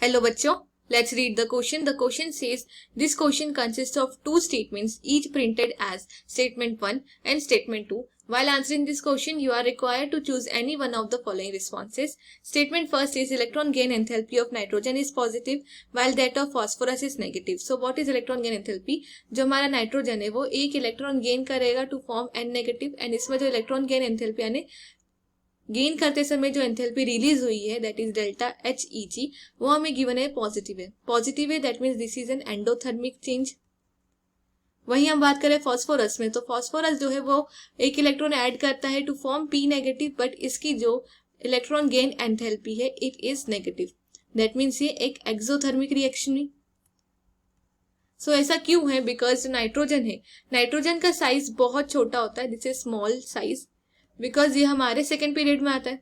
Hello बच्चों, let's read the question. The question says this question consists of two statements each printed as statement 1 and statement 2. While answering this question, you are required to choose any one of the following responses. Statement first is electron gain enthalpy of nitrogen is positive while that of phosphorus is negative. So what is electron gain enthalpy? जो हमारा nitrogen है वो एक electron gain करेगा to form N negative and इसमें जो electron gain enthalpy यानी gain करते समय जो एंथैल्पी रिलीज हुई है दैट इज डेल्टा HEG वो हमें गिवन है पॉजिटिव है that means this is an endothermic change. वहीं हम बात करें फॉस्फोरस में तो फॉस्फोरस जो है वो एक इलेक्ट्रॉन ऐड करता है to form P negative but इसकी जो इलेक्ट्रॉन गेन एंथैल्पी है it is negative that means ये एक एक्सोथर्मिक रिएक्शन है। सो ऐसा क्यों है? बिकॉज नाइट्रोजन है, नाइट्रोजन का साइज बहुत छोटा होता है, this is small size because ये हमारे सेकेंड पीरियड में आता है।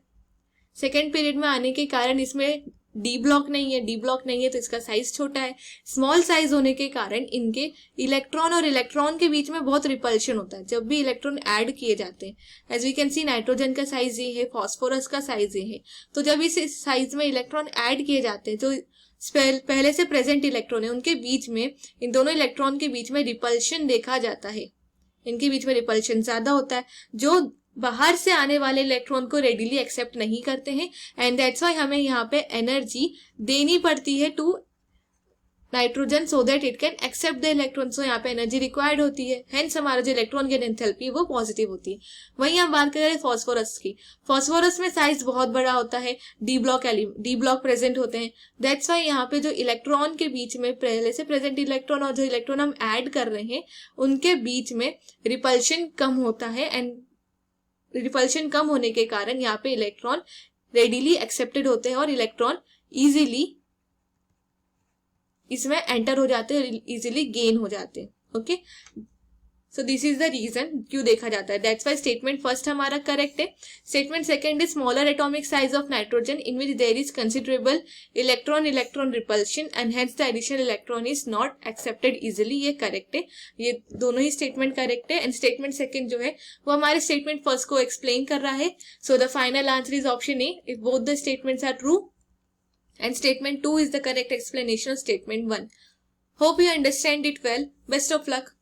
सेकेंड पीरियड में आने के कारण इसमें डी ब्लॉक नहीं है तो इसका साइज छोटा है। स्मॉल साइज होने के कारण इनके इलेक्ट्रॉन और इलेक्ट्रॉन के बीच में बहुत रिपल्शन होता है जब भी इलेक्ट्रॉन ऐड किए जाते हैं। As we can see nitrogen का साइज ये है, फॉस्फोरस का साइज ये है। तो जब इस साइज में इलेक्ट्रॉन ऐड किए जाते हैं जो पहले से प्रेजेंट इलेक्ट्रॉन है उनके बीच में, इन दोनों इलेक्ट्रॉन के बीच में रिपल्शन देखा जाता है। इनके बीच में रिपल्शन ज्यादा होता है जो बाहर से आने वाले इलेक्ट्रॉन को रेडिली एक्सेप्ट नहीं करते हैं एंड दैट्स व्हाई हमें यहाँ पे एनर्जी देनी पड़ती है to nitrogen so that it can accept the electron. So यहाँ पे एनर्जी रिक्वायर्ड होती है, हेंस हमारा जो इलेक्ट्रॉन गेन एंथैल्पी वो पॉजिटिव होती है। वहीं हम बात करें फॉस्फोरस की, फॉस्फोरस में साइज बहुत बड़ा होता है, डी ब्लॉक प्रेजेंट होते हैं। दैट्स वाई यहाँ पे जो इलेक्ट्रॉन के बीच में पहले से प्रेजेंट इलेक्ट्रॉन और जो इलेक्ट्रॉन हम ऐड कर रहे हैं उनके बीच में रिपल्शन कम होता है एंड रिपल्शन कम होने के कारण यहाँ पे इलेक्ट्रॉन रेडिली एक्सेप्टेड होते हैं और इलेक्ट्रॉन इजीली इसमें एंटर हो जाते हैं, इजीली गेन हो जाते हैं। Okay, so this is the reason क्यों देखा जाता है। दैट्स वाई स्टेटमेंट फर्स्ट हमारा करेक्ट है। Statement second is smaller atomic size of nitrogen in which there is considerable electron repulsion and hence the additional electron is not accepted easily. ये correct है, ये दोनों ही स्टेटमेंट करेक्ट है and statement second जो है वो हमारे स्टेटमेंट फर्स्ट को एक्सप्लेन कर रहा है। So the final answer is option A if both the statements are true and statement 2 is the correct explanation of statement 1. Hope you understand it well. Best of luck.